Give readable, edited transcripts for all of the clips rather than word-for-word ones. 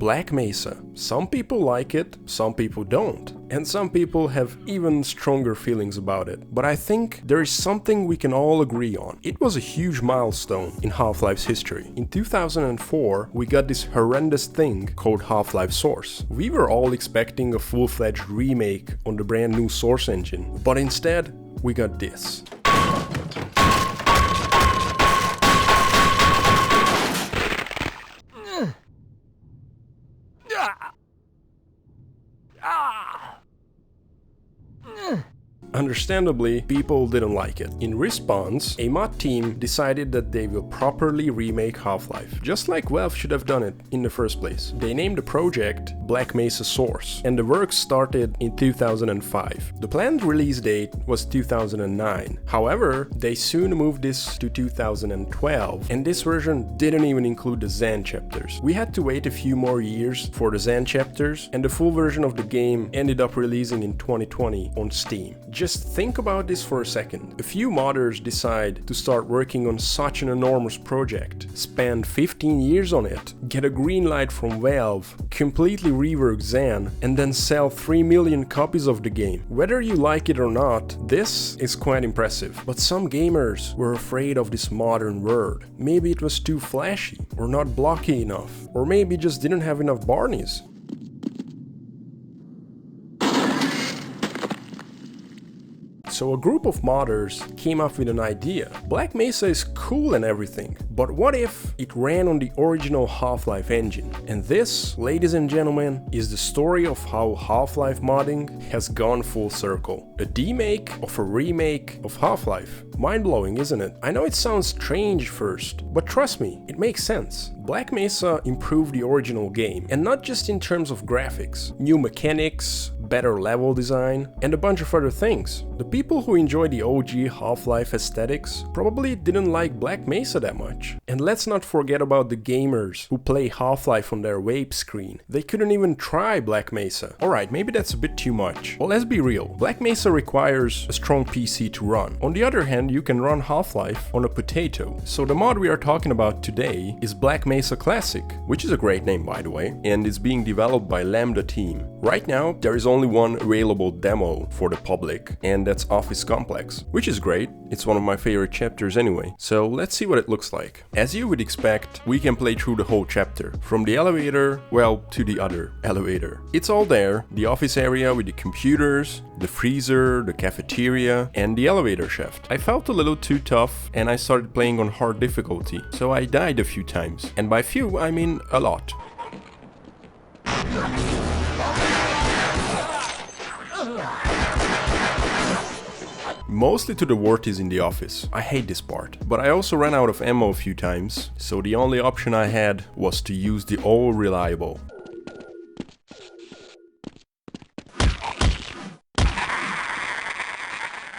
Black Mesa. Some people like it, some people don't. And some people have even stronger feelings about it. But I think there is something we can all agree on. It was a huge milestone in Half-Life's history. In 2004, we got this horrendous thing called Half-Life Source. We were all expecting a full-fledged remake on the brand new Source engine. But instead, we got this. Understandably, people didn't like it. In response, a mod team decided that they will properly remake Half-Life, just like Valve should have done it in the first place. They named the project Black Mesa Source, and the work started in 2005. The planned release date was 2009. However, they soon moved this to 2012, and this version didn't even include the Xen chapters. We had to wait a few more years for the Xen chapters, and the full version of the game ended up releasing in 2020 on Steam. Just think about this for a second. A few modders decide to start working on such an enormous project, spend 15 years on it, get a green light from Valve, completely rework Xen, and then sell 3 million copies of the game. Whether you like it or not, this is quite impressive. But some gamers were afraid of this modern world. Maybe it was too flashy, or not blocky enough, or maybe just didn't have enough Barneys. So a group of modders came up with an idea. Black Mesa is cool and everything, but what if it ran on the original Half-Life engine? And this, ladies and gentlemen, is the story of how Half-Life modding has gone full circle. A demake of a remake of Half-Life. Mind-blowing, isn't it? I know it sounds strange first, but trust me, it makes sense. Black Mesa improved the original game, and not just in terms of graphics, new mechanics, better level design, and a bunch of other things. The people who enjoy the OG Half-Life aesthetics probably didn't like Black Mesa that much. And let's not forget about the gamers who play Half-Life on their vape screen. They couldn't even try Black Mesa. Alright, maybe that's a bit too much. But let's be real, Black Mesa requires a strong PC to run. On the other hand, you can run Half-Life on a potato. So the mod we are talking about today is Black Mesa Classic, which is a great name by the way, and is being developed by Lambda team. Right now, there is only one available demo for the public, and that's Office Complex, which is great. It's one of my favorite chapters anyway. So let's see what it looks like. As you would expect, we can play through the whole chapter, from the elevator, well, to the other elevator. It's all there, the office area with the computers, the freezer, the cafeteria, and the elevator shaft. I felt a little too tough, and I started playing on hard difficulty, so I died a few times. And by few, I mean a lot. Mostly to the worties in the office. I hate this part. But I also ran out of ammo a few times, so the only option I had was to use the all reliable.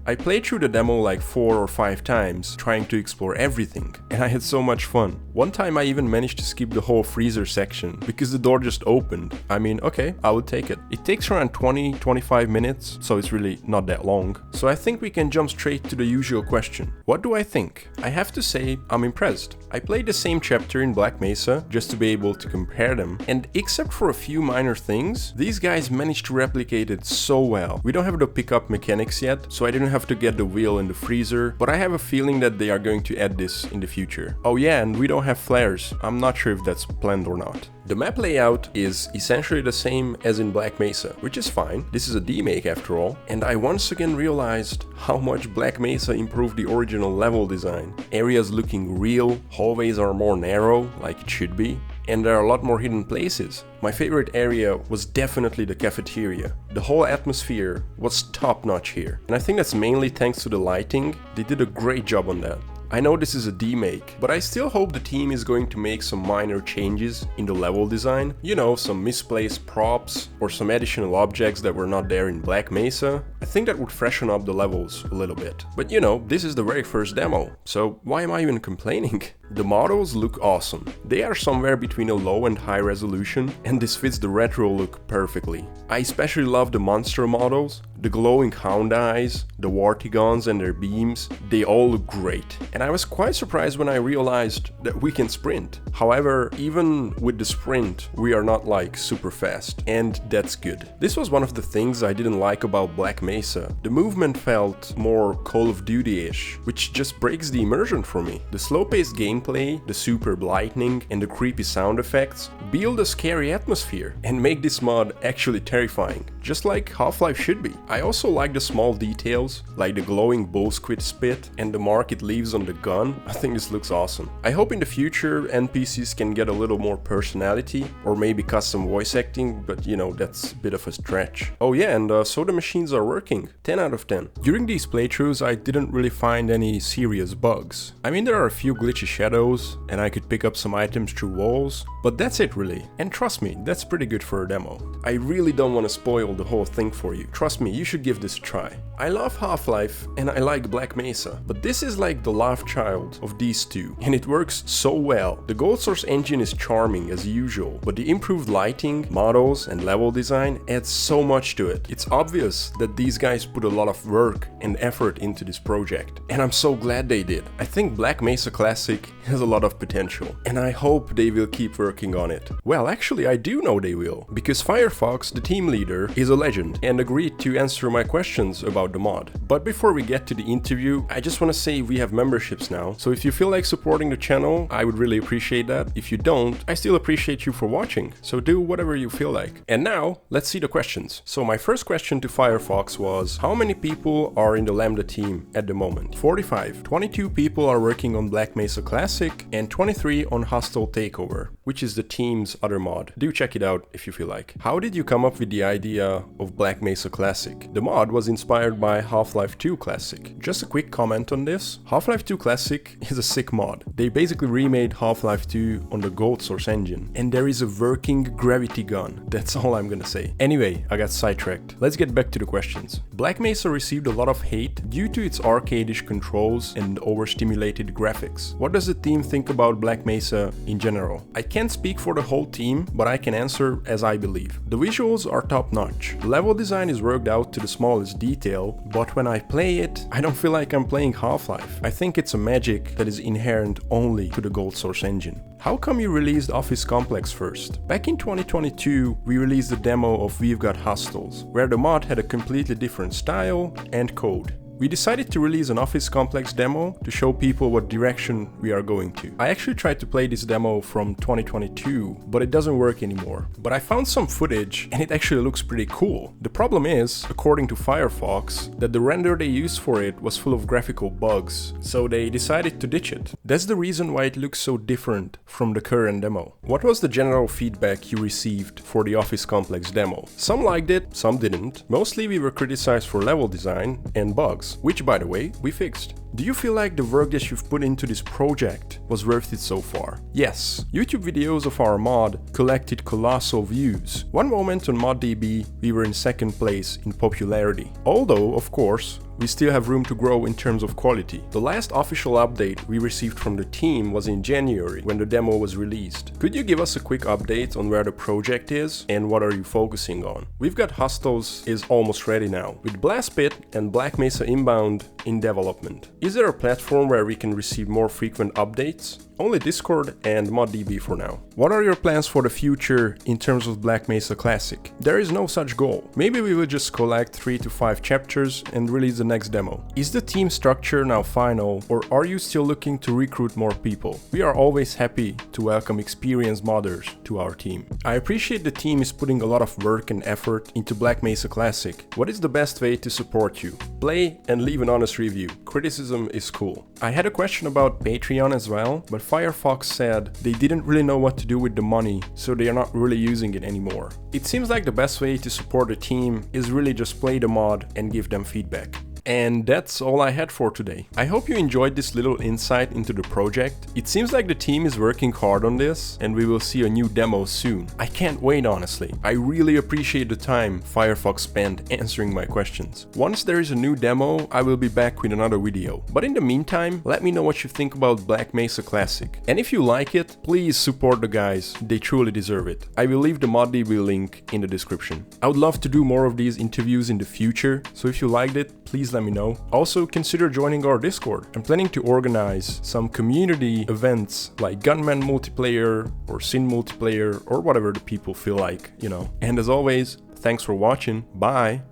I played through the demo like 4 or 5 times, trying to explore everything, and I had so much fun. One time I even managed to skip the whole freezer section, because the door just opened. I mean, okay, I would take it. It takes around 20-25 minutes, so it's really not that long. So I think we can jump straight to the usual question. What do I think? I have to say, I'm impressed. I played the same chapter in Black Mesa, just to be able to compare them, and except for a few minor things, these guys managed to replicate it so well. We don't have the pickup mechanics yet, so I didn't have to get the wheel in the freezer, but I have a feeling that they are going to add this in the future. Oh yeah, and we don't have flares. I'm not sure if that's planned or not. The map layout is essentially the same as in Black Mesa, which is fine. This is a demake after all, and I once again realized how much Black Mesa improved the original level design. Areas looking real, hallways are more narrow, like it should be, and there are a lot more hidden places. My favorite area was definitely the cafeteria. The whole atmosphere was top-notch here, and I think that's mainly thanks to the lighting. They did a great job on that. I know this is a demake, but I still hope the team is going to make some minor changes in the level design. You know, some misplaced props or some additional objects that were not there in Black Mesa. I think that would freshen up the levels a little bit. But you know, this is the very first demo, so why am I even complaining? The models look awesome. They are somewhere between a low and high resolution, and this fits the retro look perfectly. I especially love the monster models, the glowing hound eyes, the Wartigons and their beams, they all look great. And I was quite surprised when I realized that we can sprint. However, even with the sprint, we are not like super fast, and that's good. This was one of the things I didn't like about Black Mesa. The movement felt more Call of Duty-ish, which just breaks the immersion for me. The slow-paced gameplay, the superb lightning, and the creepy sound effects build a scary atmosphere and make this mod actually terrifying, just like Half-Life should be. I also like the small details, like the glowing bull squid spit and the mark it leaves on the gun. I think this looks awesome. I hope in the future NPCs can get a little more personality, or maybe custom voice acting, but you know, that's a bit of a stretch. Oh yeah, and so the machines are working. 10 out of 10. During these playthroughs I didn't really find any serious bugs. I mean, there are a few glitchy shadows, and I could pick up some items through walls, but that's it really. And trust me, that's pretty good for a demo. I really don't want to spoil the whole thing for you. Trust me, you should give this a try. I love Half-Life and I like Black Mesa, but this is like the love child of these two, and it works so well. The Gold Source engine is charming as usual, but the improved lighting, models and level design adds so much to it. It's obvious that these guys put a lot of work and effort into this project, and I'm so glad they did. I think Black Mesa Classic has a lot of potential, and I hope they will keep working on it. Well, actually I do know they will, because Firefox, the team leader, is a legend and agreed to answer my questions about the mod. But before we get to the interview, I just want to say we have memberships now, so if you feel like supporting the channel, I would really appreciate that. If you don't, I still appreciate you for watching, so do whatever you feel like. And now, let's see the questions. So my first question to Firefox was, how many people are in the Lambda team at the moment? 45. 22 people are working on Black Mesa Classic, and 23 on Hostile Takeover, which is the team's other mod. Do check it out if you feel like. How did you come up with the idea of Black Mesa Classic? The mod was inspired by Half-Life 2 Classic. Just a quick comment on this. Half-Life 2 Classic is a sick mod. They basically remade Half-Life 2 on the Gold Source engine, and there is a working gravity gun. That's all I'm gonna say. Anyway, I got sidetracked. Let's get back to the questions. Black Mesa received a lot of hate due to its arcade-ish controls and overstimulated graphics. What does the team think about Black Mesa in general? I can't speak for the whole team, but I can answer as I believe. The visuals are top-notch. Level design is worked out to the smallest detail, but when I play it, I don't feel like I'm playing Half-Life. I think it's a magic that is inherent only to the Gold Source engine. How come you released Office Complex first? Back in 2022, we released a demo of We've Got Hostiles, where the mod had a completely different style and code. We decided to release an Office Complex demo to show people what direction we are going to. I actually tried to play this demo from 2022, but it doesn't work anymore. But I found some footage and it actually looks pretty cool. The problem is, according to Firefox, that the render they used for it was full of graphical bugs, so they decided to ditch it. That's the reason why it looks so different from the current demo. What was the general feedback you received for the Office Complex demo? Some liked it, some didn't. Mostly we were criticized for level design and bugs, which by the way, we fixed. Do you feel like the work that you've put into this project was worth it so far? Yes, YouTube videos of our mod collected colossal views. One moment on ModDB, we were in second place in popularity. Although, of course, we still have room to grow in terms of quality. The last official update we received from the team was in January, when the demo was released. Could you give us a quick update on where the project is and what are you focusing on? We've Got Hostiles is almost ready now, with Blast Pit and Black Mesa Inbound in development. Is there a platform where we can receive more frequent updates? Only Discord and ModDB for now. What are your plans for the future in terms of Black Mesa Classic? There is no such goal. Maybe we will just collect 3 to 5 chapters and release the next demo. Is the team structure now final, or are you still looking to recruit more people? We are always happy to welcome experienced modders to our team. I appreciate the team is putting a lot of work and effort into Black Mesa Classic. What is the best way to support you? Play and leave an honest review. Criticism is cool. I had a question about Patreon as well, but Firefox said they didn't really know what to do with the money, so they are not really using it anymore. It seems like the best way to support a team is really just play the mod and give them feedback. And that's all I had for today. I hope you enjoyed this little insight into the project. It seems like the team is working hard on this, and we will see a new demo soon. I can't wait, honestly. I really appreciate the time Firefox spent answering my questions. Once there is a new demo, I will be back with another video. But in the meantime, let me know what you think about Black Mesa Classic. And if you like it, please support the guys. They truly deserve it. I will leave the ModDB link in the description. I would love to do more of these interviews in the future, so if you liked it, please let me know. Also, consider joining our Discord. I'm planning to organize some community events like Gunman multiplayer or Sin multiplayer or whatever the people feel like, you know. And as always, thanks for watching. Bye!